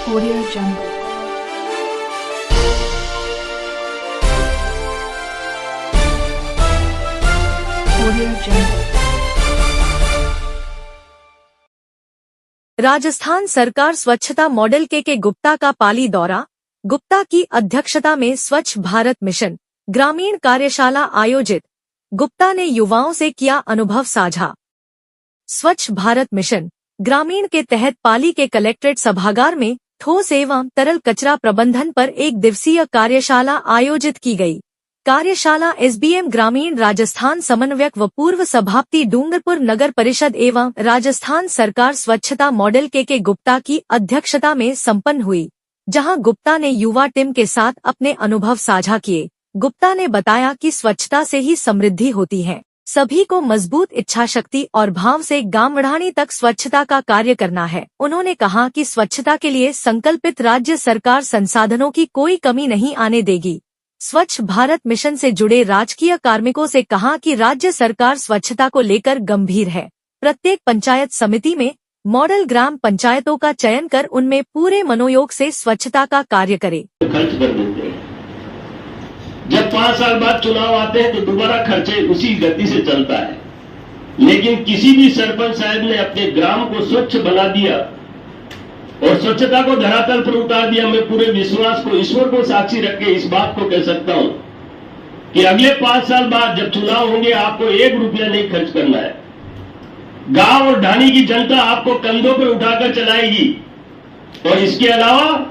Audio Jungle. Audio Jungle. Rajasthan सरकार स्वच्छता model के गुप्ता का पाली दौरा। गुप्ता की अध्यक्षता में स्वच्छ भारत मिशन ग्रामीण कार्यशाला आयोजित। गुप्ता ने युवाओं से किया अनुभव साझा। स्वच्छ भारत मिशन ग्रामीण के तहत पाली के कलेक्ट्रेट सभागार में ठोस एवं तरल कचरा प्रबंधन पर एक दिवसीय कार्यशाला आयोजित की गई। कार्यशाला एसबीएम ग्रामीण राजस्थान समन्वयक व पूर्व सभापति डूंगरपुर नगर परिषद एवं राजस्थान सरकार स्वच्छता मॉडल के गुप्ता की अध्यक्षता में संपन्न हुई, जहां गुप्ता ने युवा टीम के साथ अपने अनुभव साझा किए। गुप्ता ने बताया कि स्वच्छता से ही समृद्धि होती है, सभी को मजबूत इच्छा शक्ति और भाव से गांव बढ़ाने तक स्वच्छता का कार्य करना है। उन्होंने कहा कि स्वच्छता के लिए संकल्पित राज्य सरकार संसाधनों की कोई कमी नहीं आने देगी। स्वच्छ भारत मिशन से जुड़े राजकीय कार्मिकों से कहा कि राज्य सरकार स्वच्छता को लेकर गंभीर है। प्रत्येक पंचायत समिति में मॉडल ग्राम पंचायतों का चयन कर उनमें पूरे मनोयोग से स्वच्छता का कार्य करे। खर्च कर देते हैं, जब 5 साल बाद चुनाव आते हैं तो दोबारा खर्चे उसी गति से चलता है। लेकिन किसी भी सरपंच साहब ने अपने ग्राम को स्वच्छ बना दिया और स्वच्छता को धरातल पर उतार दिया। मैं पूरे विश्वास को, ईश्वर को साक्षी रख के इस बात को कह सकता हूं कि अगले 5 साल बाद जब चुनाव होंगे आपको 1 रुपया नहीं खर्च करना है। गांव और ढाणी की जनता आपको कंधों पर उठाकर चलाएगी और इसके अलावा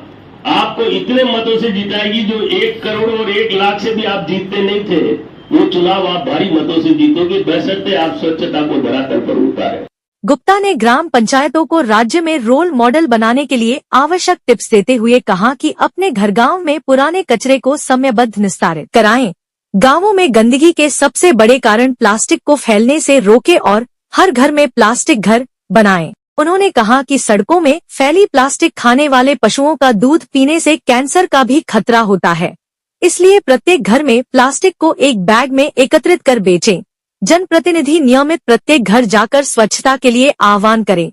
आपको इतने मतों से जिताएगी जो 1 करोड़ और 1 लाख से भी आप जीतते नहीं थे, वो चुनाव आप भारी मतों से जीतोगे, बशर्ते आप स्वच्छता को धरातल पर उतारें। गुप्ता ने ग्राम पंचायतों को राज्य में रोल मॉडल बनाने के लिए आवश्यक टिप्स देते हुए कहा कि अपने घर गांव में पुराने कचरे को समयबद्ध निस्तारित कराएं। गांवों में गंदगी के सबसे बड़े कारण प्लास्टिक को फैलने से रोके और हर घर में प्लास्टिक घर बनाएं। उन्होंने कहा कि सड़कों में फैली प्लास्टिक खाने वाले पशुओं का दूध पीने से कैंसर का भी खतरा होता है, इसलिए प्रत्येक घर में प्लास्टिक को एक बैग में एकत्रित कर बेचें। जनप्रतिनिधि नियमित प्रत्येक घर जाकर स्वच्छता के लिए आह्वान करें।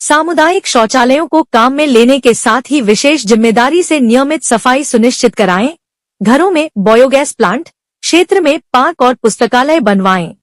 सामुदायिक शौचालयों को काम में लेने के साथ ही विशेष जिम्मेदारी से नियमित सफाई सुनिश्चित कराएं। घरों में बायोगैस प्लांट, क्षेत्र में पार्क और पुस्तकालय बनवाएं।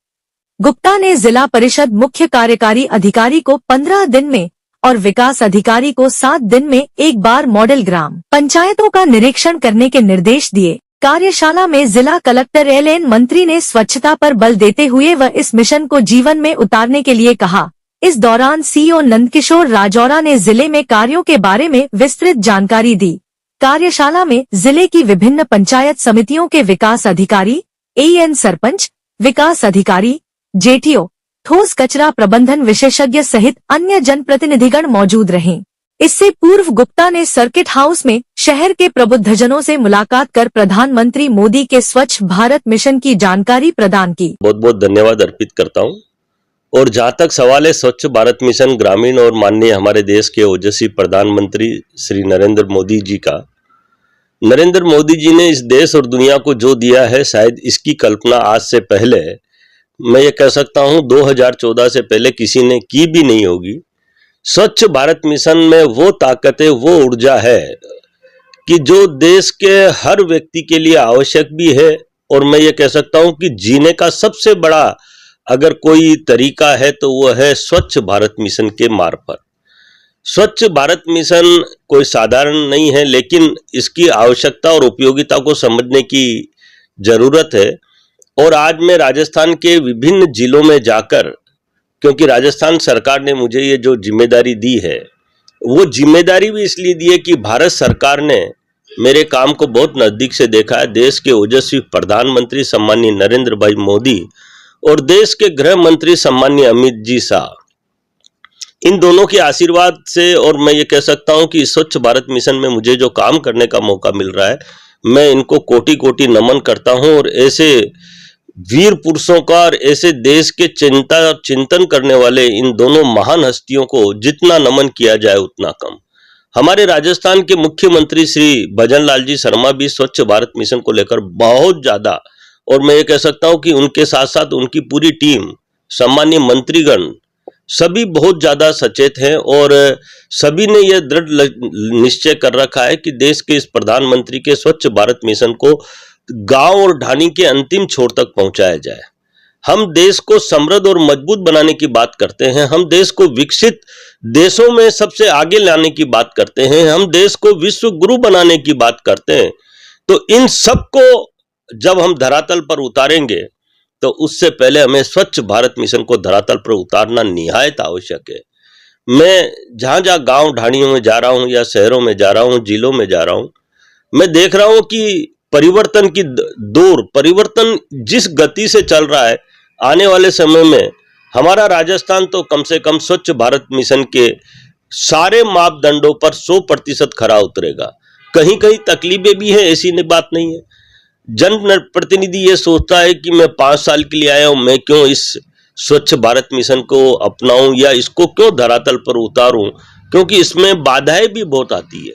गुप्ता ने जिला परिषद मुख्य कार्यकारी अधिकारी को 15 दिन में और विकास अधिकारी को 7 दिन में एक बार मॉडल ग्राम पंचायतों का निरीक्षण करने के निर्देश दिए। कार्यशाला में जिला कलेक्टर एलएन मंत्री ने स्वच्छता पर बल देते हुए व इस मिशन को जीवन में उतारने के लिए कहा। इस दौरान सीईओ नंदकिशोर राजौरा ने जिले में कार्यों के बारे में विस्तृत जानकारी दी। कार्यशाला में जिले की विभिन्न पंचायत समितियों के विकास अधिकारी, एएन सरपंच, विकास अधिकारी, जेटीओ, ठोस कचरा प्रबंधन विशेषज्ञ सहित अन्य जनप्रतिनिधिगण मौजूद रहे। इससे पूर्व गुप्ता ने सर्किट हाउस में शहर के प्रबुद्धजनों से मुलाकात कर प्रधानमंत्री मोदी के स्वच्छ भारत मिशन की जानकारी प्रदान की। बहुत बहुत धन्यवाद अर्पित करता हूं। और जहां तक सवाल है स्वच्छ भारत मिशन ग्रामीण और माननीय हमारे देश के ओजस्वी प्रधानमंत्री श्री नरेंद्र मोदी जी का, नरेंद्र मोदी जी ने इस देश और दुनिया को जो दिया है, शायद इसकी कल्पना आज से पहले, मैं ये कह सकता हूं 2014 से पहले किसी ने की भी नहीं होगी। स्वच्छ भारत मिशन में वो ताकत है, वो ऊर्जा है कि जो देश के हर व्यक्ति के लिए आवश्यक भी है। और मैं ये कह सकता हूं कि जीने का सबसे बड़ा अगर कोई तरीका है तो वो है स्वच्छ भारत मिशन के मार्फत। स्वच्छ भारत मिशन कोई साधारण नहीं है, लेकिन इसकी आवश्यकता और उपयोगिता को समझने की जरूरत है। और आज मैं राजस्थान के विभिन्न जिलों में जाकर, क्योंकि राजस्थान सरकार ने मुझे ये जो जिम्मेदारी दी है, वो जिम्मेदारी भी इसलिए दी है कि भारत सरकार ने मेरे काम को बहुत नजदीक से देखा है। देश के ओजस्वी प्रधानमंत्री सम्मानीय नरेंद्र भाई मोदी और देश के गृह मंत्री सम्मानीय अमित जी शाह, इन दोनों के आशीर्वाद से, और मैं ये कह सकता हूं कि स्वच्छ भारत मिशन में मुझे जो काम करने का मौका मिल रहा है, मैं इनको कोटि कोटि नमन करता हूं। और ऐसे वीर पुरुषों का और ऐसे देश के चिंता और चिंतन करने वाले इन दोनों महान हस्तियों को जितना नमन किया जाए उतना कम। हमारे राजस्थान के मुख्यमंत्री श्री भजन लाल जी शर्मा भी स्वच्छ भारत मिशन को लेकर बहुत ज्यादा, और मैं ये कह सकता हूं कि उनके साथ साथ उनकी पूरी टीम, सम्मानीय मंत्रीगण, सभी बहुत ज्यादा सचेत हैं और सभी ने यह दृढ़ निश्चय कर रखा है कि देश के इस प्रधानमंत्री के स्वच्छ भारत मिशन को गांव और ढाणी के अंतिम छोर तक पहुंचाया जाए। हम देश को समृद्ध और मजबूत बनाने की बात करते हैं, हम देश को विकसित देशों में सबसे आगे लाने की बात करते हैं, हम देश को विश्व गुरु बनाने की बात करते हैं। तो इन सबको जब हम धरातल पर उतारेंगे तो उससे पहले हमें स्वच्छ भारत मिशन को धरातल पर उतारना निहायत आवश्यक है। मैं जहां जहां गांव ढाणियों में जा रहा हूं या शहरों में जा रहा हूं, जिलों में जा रहा हूं, मैं देख रहा हूं कि परिवर्तन की दौर, परिवर्तन जिस गति से चल रहा है, आने वाले समय में हमारा राजस्थान तो कम से कम स्वच्छ भारत मिशन के सारे मापदंडों पर 100% खरा उतरेगा। कहीं कहीं तकलीफें भी हैं, ऐसी बात नहीं है। जन प्रतिनिधि ये सोचता है कि मैं 5 साल के लिए आया हूं, मैं क्यों इस स्वच्छ भारत मिशन को अपनाऊं या इसको क्यों धरातल पर उतारूं, क्योंकि इसमें बाधाएं भी बहुत आती है।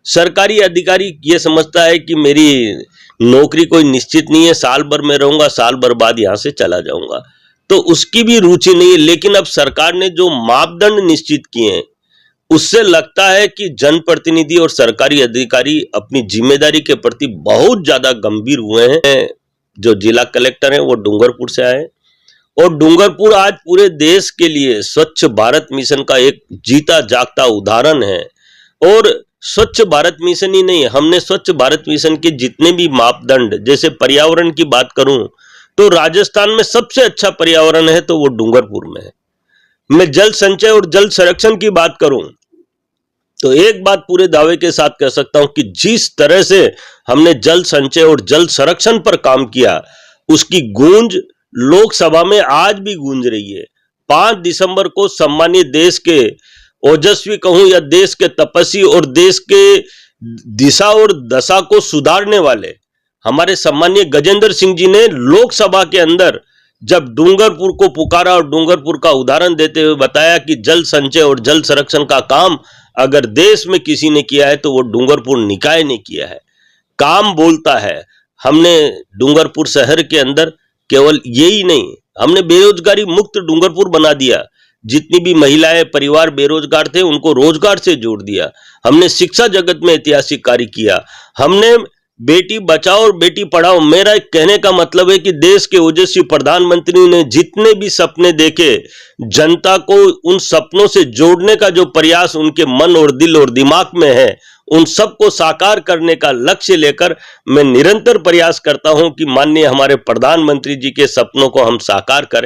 सरकारी अधिकारी ये समझता है कि मेरी नौकरी कोई निश्चित नहीं है, साल भर में रहूंगा, साल भर बाद यहां से चला जाऊंगा, तो उसकी भी रुचि नहीं है। लेकिन अब सरकार ने जो मापदंड निश्चित किए हैं उससे लगता है कि जनप्रतिनिधि और सरकारी अधिकारी अपनी जिम्मेदारी के प्रति बहुत ज्यादा गंभीर हुए हैं। जो जिला कलेक्टर हैं वो डूंगरपुर से आए और डूंगरपुर आज पूरे देश के लिए स्वच्छ भारत मिशन का एक जीता जागता उदाहरण है। और स्वच्छ भारत मिशन ही नहीं, हमने स्वच्छ भारत मिशन के जितने भी मापदंड, जैसे पर्यावरण की बात करूं तो राजस्थान में सबसे अच्छा पर्यावरण है तो वो डूंगरपुर में है। मैं जल संचय और जल संरक्षण की बात करूं तो एक बात पूरे दावे के साथ कह सकता हूं कि जिस तरह से हमने जल संचय और जल संरक्षण पर काम किया, उसकी गूंज लोकसभा में आज भी गूंज रही है। 5 दिसंबर को सम्मानीय देश के ओजस्वी कहूं या देश के तपस्वी और देश के दिशा और दशा को सुधारने वाले हमारे सम्मानीय गजेंद्र सिंह जी ने लोकसभा के अंदर जब डूंगरपुर को पुकारा और डूंगरपुर का उदाहरण देते हुए बताया कि जल संचय और जल संरक्षण का काम अगर देश में किसी ने किया है तो वो डूंगरपुर निकाय ने किया है। काम बोलता है। हमने डूंगरपुर शहर के अंदर केवल यही नहीं, हमने बेरोजगारी मुक्त डूंगरपुर बना दिया। जितनी भी महिलाएं, परिवार बेरोजगार थे उनको रोजगार से जोड़ दिया। हमने शिक्षा जगत में ऐतिहासिक कार्य किया। हमने बेटी बचाओ और बेटी पढ़ाओ, मेरा कहने का मतलब है कि देश के ओजस्वी प्रधानमंत्री ने जितने भी सपने देखे, जनता को उन सपनों से जोड़ने का जो प्रयास उनके मन और दिल और दिमाग में है, उन सबको साकार करने का लक्ष्य लेकर मैं निरंतर प्रयास करता हूं कि माननीय हमारे प्रधानमंत्री जी के सपनों को हम साकार करें।